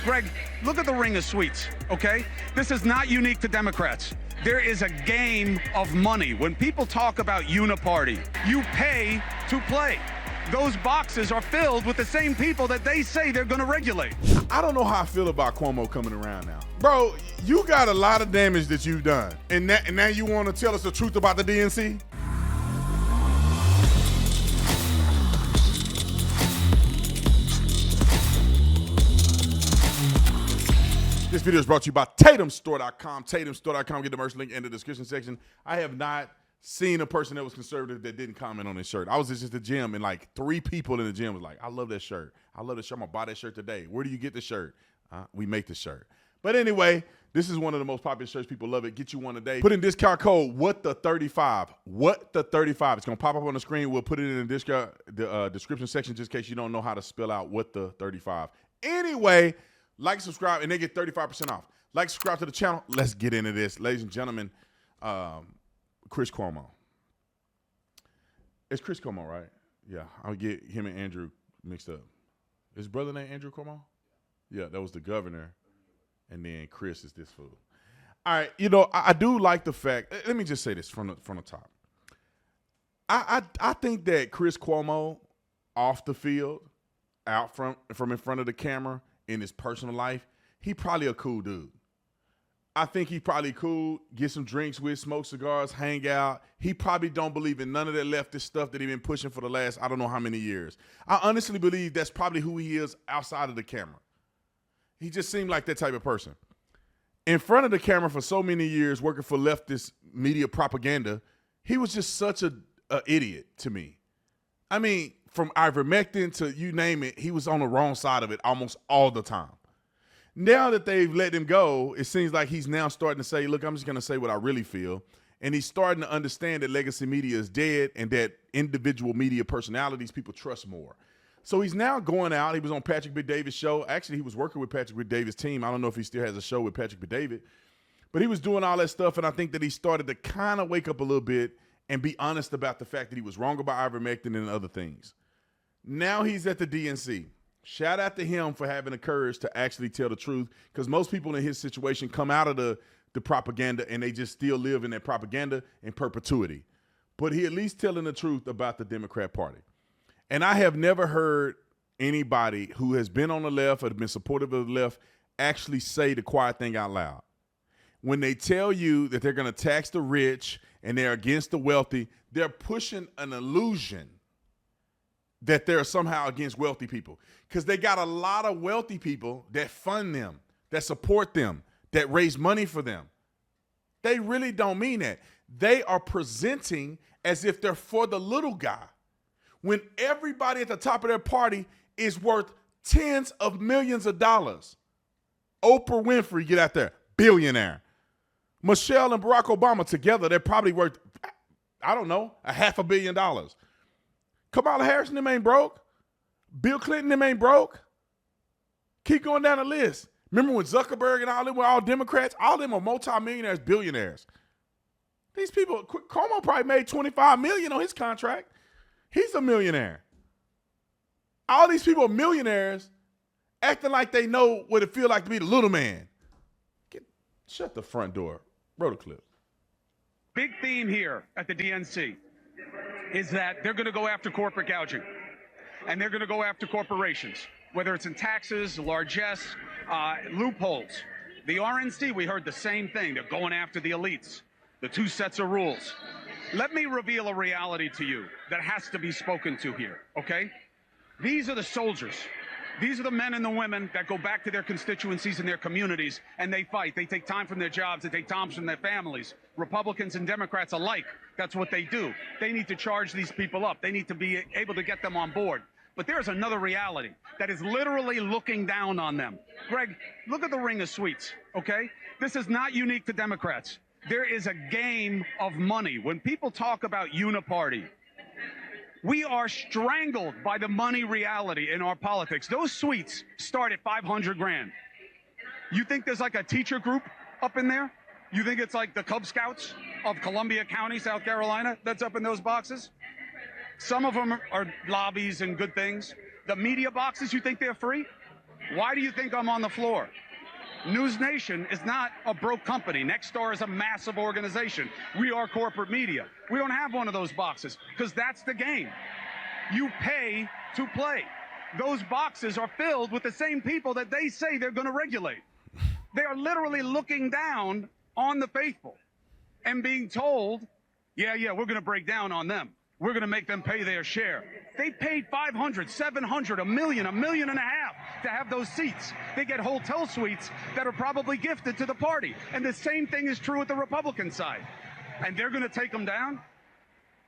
Greg, look at the ring of suites, okay? This is not unique to Democrats. There is a game of money. When people talk about uniparty, you pay to play. Those boxes are filled with the same people that they say they're going to regulate. I don't know how I feel about Cuomo coming around now. Bro, you got a lot of damage that you've done. And now you want to tell us the truth about the DNC? This video is brought to you by TatumStore.com. TatumStore.com. Get the merch link in the description section. I have not seen a person that was conservative that didn't comment on this shirt. I was just at the gym and like 3 people in the gym was like, I love that shirt. I love that shirt. I'm going to buy that shirt today. Where do you get the shirt? We make the shirt. But anyway, this is one of the most popular shirts. People love it. Get you one today. Put in discount code WHAT-THE35. WHAT-THE35. It's going to pop up on the screen. We'll put it in the description section just in case you don't know how to spell out WHAT-THE35. Anyway, like, subscribe, and they get 35% off. Like, subscribe to the channel. Let's get into this. Ladies and gentlemen, Chris Cuomo. It's Chris Cuomo, right? Yeah, I'll get him and Andrew mixed up. His brother named Andrew Cuomo? Yeah, that was the governor. And then Chris is this fool. All right, you know, I do like the fact, let me just say this from the top. I think that Chris Cuomo off the field, out from in front of the camera, in his personal life, he probably a cool dude. I think he probably cool, get some drinks with, smoke cigars, hang out. He probably don't believe in none of that leftist stuff that he been pushing for the last I don't know how many years. I honestly believe that's probably who he is outside of the camera. He just seemed like that type of person. In front of the camera for so many years, working for leftist media propaganda, he was just such a idiot to me. I mean, from ivermectin to you name it, he was on the wrong side of it almost all the time. Now that they've let him go, it seems like he's now starting to say, look, I'm just going to say what I really feel. And he's starting to understand that legacy media is dead and that individual media personalities people trust more. So he's now going out. He was on Patrick Bet-David's show. Actually, he was working with Patrick Bet-David's team. I don't know if he still has a show with Patrick Bet-David. But he was doing all that stuff, and I think that he started to kind of wake up a little bit and be honest about the fact that he was wrong about ivermectin and other things. Now he's at the DNC. Shout out to him for having the courage to actually tell the truth, because most people in his situation come out of the propaganda and they just still live in that propaganda in perpetuity. But he at least telling the truth about the Democrat Party. And I have never heard anybody who has been on the left or been supportive of the left actually say the quiet thing out loud. When they tell you that they're going to tax the rich and they're against the wealthy, they're pushing an illusion that they're somehow against wealthy people, because they got a lot of wealthy people that fund them, that support them, that raise money for them. They really don't mean that. They are presenting as if they're for the little guy, when everybody at the top of their party is worth tens of millions of dollars. Oprah Winfrey, get out there, billionaire. Michelle and Barack Obama together, they're probably worth, I don't know, $500 million. Kamala Harris and them ain't broke. Bill Clinton them ain't broke. Keep going down the list. Remember when Zuckerberg and all them were all Democrats? All of them are multimillionaires, billionaires. These people, Cuomo probably made $25 million on his contract. He's a millionaire. All these people are millionaires acting like they know what it feels like to be the little man. Shut the front door. Roll the clip. Big theme here at the DNC is that they're going to go after corporate gouging, and they're going to go after corporations, whether it's in taxes, largesse, loopholes. The RNC, we heard the same thing. They're going after the elites, the 2 sets of rules. Let me reveal a reality to you that has to be spoken to here, okay? These are the soldiers. These are the men and the women that go back to their constituencies and their communities, and they fight. They take time from their jobs. They take time from their families. Republicans and Democrats alike, that's what they do. They need to charge these people up. They need to be able to get them on board. But there's another reality that is literally looking down on them. Greg, look at the ring of suites, okay? This is not unique to Democrats. There is a game of money. When people talk about uniparty, we are strangled by the money reality in our politics. Those suites start at 500 grand. You think there's like a teacher group up in there? You think it's like the Cub Scouts of Columbia County, South Carolina, that's up in those boxes? Some of them are lobbies and good things. The media boxes, you think they're free? Why do you think I'm on the floor? News Nation is not a broke company. Nexstar is a massive organization. We are corporate media. We don't have one of those boxes because that's the game. You pay to play. Those boxes are filled with the same people that they say they're going to regulate. They are literally looking down on the faithful and being told, yeah, we're going to break down on them. We're going to make them pay their share. They paid $500, $700, $1 million, $1.5 million to have those seats. They get hotel suites that are probably gifted to the party. And the same thing is true with the Republican side. And they're going to take them down.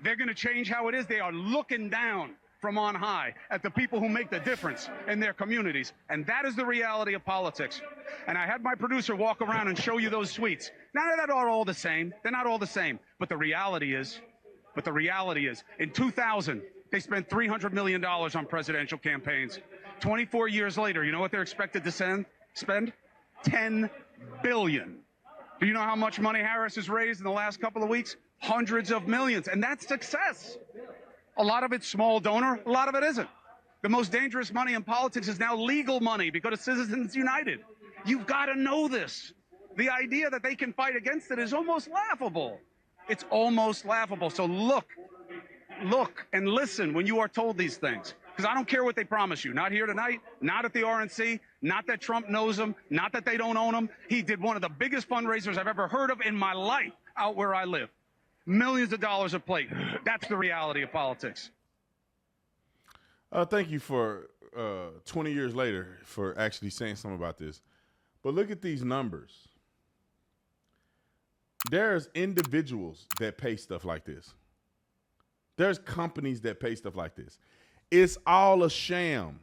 They're going to change how it is. They are looking down from on high at the people who make the difference in their communities. And that is the reality of politics. And I had my producer walk around and show you those suites. Now, they're not all the same. They're not all the same. But the reality is, in 2000, they spent $300 million on presidential campaigns. 24 years later, you know what they're expected to spend? $10 billion. Do you know how much money Harris has raised in the last couple of weeks? Hundreds of millions. And that's success. A lot of it's small donor. A lot of it isn't. The most dangerous money in politics is now legal money because of Citizens United. You've got to know this. The idea that they can fight against it is almost laughable. It's almost laughable. So look and listen when you are told these things. Because I don't care what they promise you. Not here tonight, not at the RNC, not that Trump knows them, not that they don't own them. He did one of the biggest fundraisers I've ever heard of in my life out where I live. Millions of dollars a plate. That's the reality of politics. Thank you for 20 years later for actually saying something about this. But look at these numbers. There's individuals that pay stuff like this. There's companies that pay stuff like this. It's all a sham.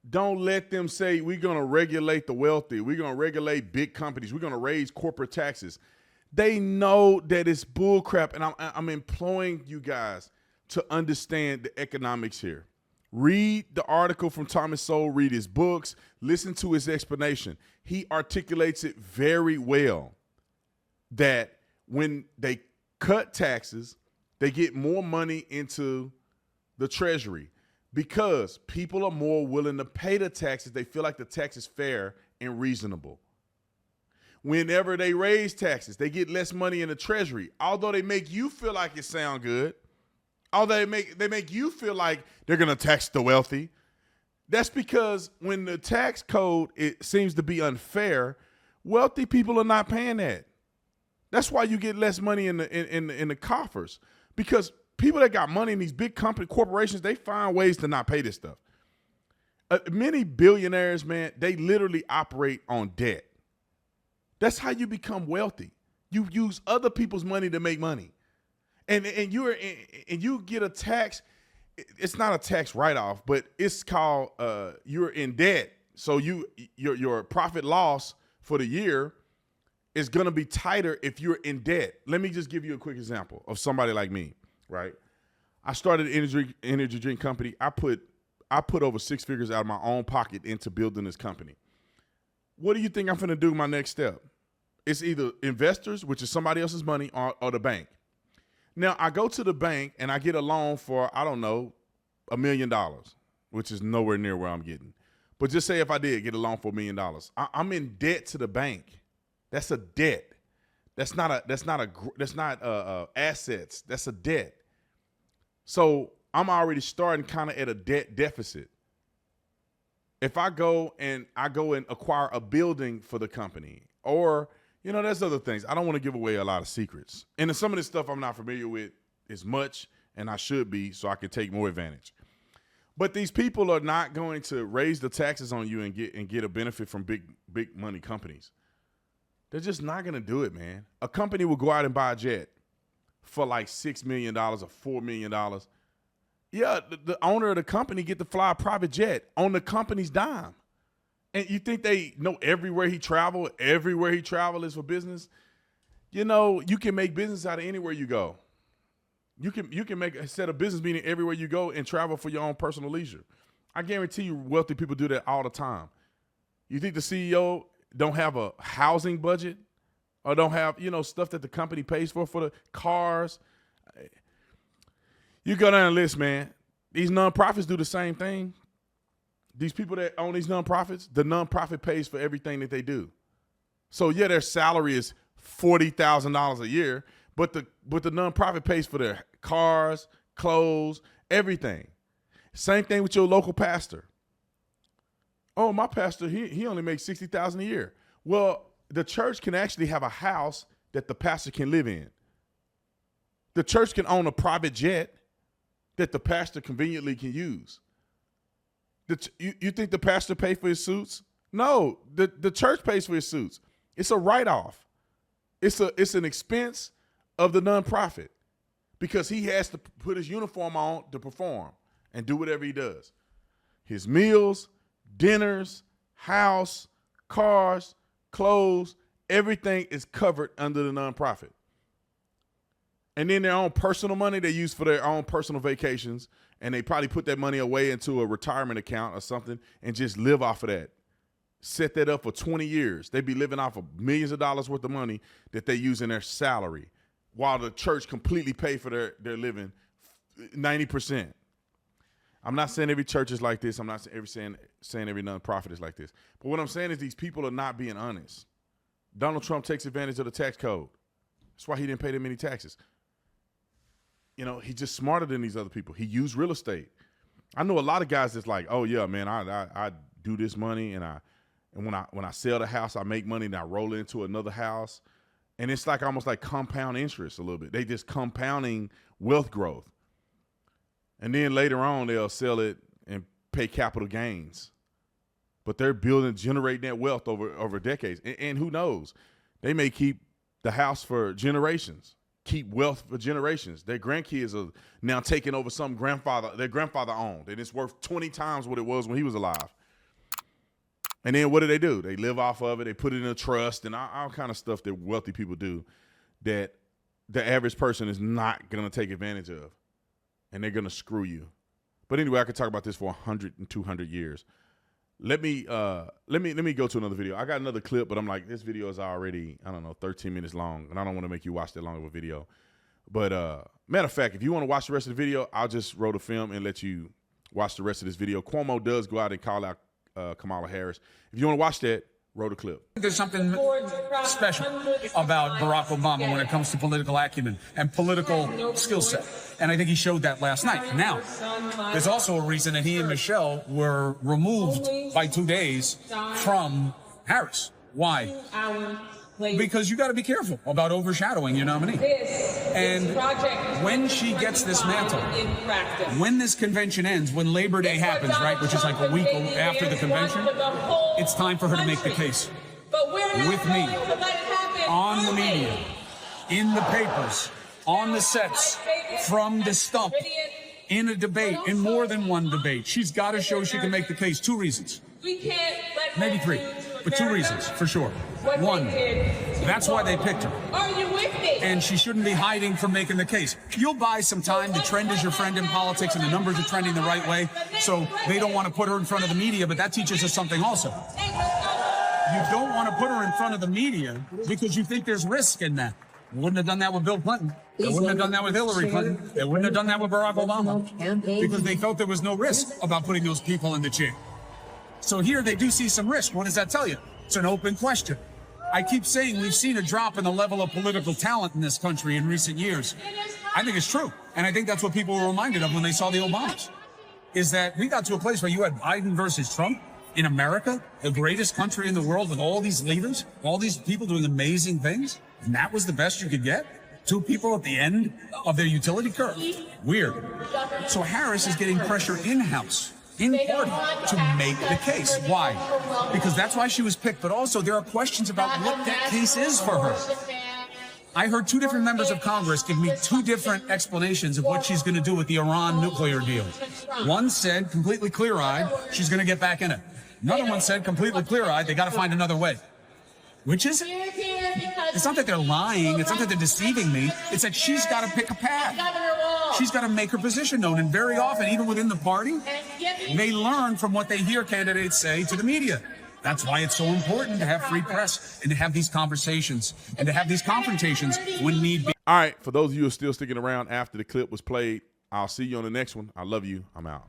Don't let them say we're going to regulate the wealthy. We're going to regulate big companies. We're going to raise corporate taxes. They know that it's bullcrap, and I'm imploring you guys to understand the economics here. Read the article from Thomas Sowell. Read his books. Listen to his explanation. He articulates it very well. That when they cut taxes, they get more money into the treasury because people are more willing to pay the taxes. They feel like the tax is fair and reasonable. Whenever they raise taxes, they get less money in the treasury. Although they make you feel like it sound good, although they make you feel like they're going to tax the wealthy. That's because when the tax code, it seems to be unfair, wealthy people are not paying that. That's why you get less money in the coffers, because people that got money in these big corporations, they find ways to not pay this stuff. Many billionaires, man, they literally operate on debt. That's how you become wealthy. You use other people's money to make money, and you get a tax. It's not a tax write-off, but it's called you're in debt. So your profit loss for the year is going to be tighter if you're in debt. Let me just give you a quick example of somebody like me, right? I started an energy drink company. I put over 6 figures out of my own pocket into building this company. What do you think I'm going to do my next step? It's either investors, which is somebody else's money, or the bank. Now, I go to the bank and I get a loan for, I don't know, $1 million, which is nowhere near where I'm getting. But just say if I did get a loan for $1 million, I'm in debt to the bank. That's a debt. That's not assets. That's a debt. So I'm already starting kind of at a debt deficit. If I go and acquire a building for the company, or, there's other things. I don't want to give away a lot of secrets. And some of this stuff I'm not familiar with as much, and I should be, so I can take more advantage. But these people are not going to raise the taxes on you and get a benefit from big money companies. They're just not going to do it, man. A company will go out and buy a jet for like $6 million or $4 million. Yeah, the owner of the company get to fly a private jet on the company's dime. And you think they know everywhere he travel is for business? You can make business out of anywhere you go. You can make a set of business meeting everywhere you go and travel for your own personal leisure. I guarantee you wealthy people do that all the time. You think the CEO don't have a housing budget or don't have, stuff that the company pays for the cars? You go down the list, man. These nonprofits do the same thing. these people that own these nonprofits, the nonprofit pays for everything that they do. So yeah, their salary is $40,000 a year, but the nonprofit pays for their cars, clothes, everything. Same thing with your local pastor. Oh, my pastor, he only makes $60,000 a year. Well, the church can actually have a house that the pastor can live in. The church can own a private jet that the pastor conveniently can use. You think the pastor pay for his suits? No, the church pays for his suits. It's a write-off. It's an expense of the nonprofit because he has to put his uniform on to perform and do whatever he does. His meals, dinners, house, cars, clothes, everything is covered under the nonprofit. And then their own personal money they use for their own personal vacations, and they probably put that money away into a retirement account or something and just live off of that. Set that up for 20 years. They'd be living off of millions of dollars worth of money that they use in their salary while the church completely pay for their living 90%. I'm not saying every church is like this. I'm not saying every nonprofit is like this. But what I'm saying is these people are not being honest. Donald Trump takes advantage of the tax code. That's why he didn't pay that many taxes. You know, he's just smarter than these other people. He used real estate. I know a lot of guys that's like, oh yeah, man, I do this money and when I sell the house, I make money and I roll into another house. And it's like almost like compound interest a little bit. They just compounding wealth growth. And then later on, they'll sell it and pay capital gains. But they're generating that wealth over decades. And who knows? They may keep the house for generations, keep wealth for generations. Their grandkids are now taking over their grandfather owned, and it's worth 20 times what it was when he was alive. And then what do? They live off of it. They put it in a trust and all kind of stuff that wealthy people do that the average person is not going to take advantage of. And they're going to screw you. But anyway, I could talk about this for 100 and 200 years. Let me go to another video. I got another clip, but I'm like, this video is already, 13 minutes long, and I don't want to make you watch that long of a video. But matter of fact, if you want to watch the rest of the video, I'll just roll the film and let you watch the rest of this video. Cuomo does go out and call out Kamala Harris. If you want to watch that, roll the clip. There's something special about Barack Obama when it comes to political acumen and political skill set. And I think he showed that last night. Now, there's also a reason that he and Michelle were removed by 2 days from Harris. Why? Because you got to be careful about overshadowing your nominee. And when she gets this mantle, when this convention ends, when Labor Day happens, right, which is like a week after the convention, it's time for her to make the case. With me, on the media, in the papers, on the sets, from the stump, in a debate, in more than one debate. She's got to show she can make the case. 2 reasons. Maybe 3, but 2 reasons for sure. 1, that's why they picked her. Are you with me? And she shouldn't be hiding from making the case. You'll buy some time. The trend is your friend in politics, and the numbers are trending the right way. So they don't want to put her in front of the media, but that teaches us something also. You don't want to put her in front of the media because you think there's risk in that. They wouldn't have done that with Bill Clinton. They wouldn't have done that with Hillary Clinton. They wouldn't have done that with Barack Obama because they felt there was no risk about putting those people in the chair. So here they do see some risk. What does that tell you? It's an open question. I keep saying we've seen a drop in the level of political talent in this country in recent years. I think it's true. And I think that's what people were reminded of when they saw the Obamas, is that we got to a place where you had Biden versus Trump in America, the greatest country in the world with all these leaders, all these people doing amazing things. And that was the best you could get? 2 people at the end of their utility curve? Weird. So Harris is getting pressure in-house, in party, to make the case. Why? Because that's why she was picked, but also there are questions about what that case is for her. I heard 2 different members of Congress give me 2 different explanations of what she's going to do with the Iran nuclear deal. One said, completely clear-eyed, she's going to get back in it. Another one said, completely clear-eyed, they got to find another way. Which is it? It's not that they're lying. It's not that they're deceiving me. It's that she's got to pick a path. She's got to make her position known. And very often, even within the party, they learn from what they hear candidates say to the media. That's why it's so important to have free press and to have these conversations and to have these confrontations when need be. All right. For those of you who are still sticking around after the clip was played, I'll see you on the next one. I love you. I'm out.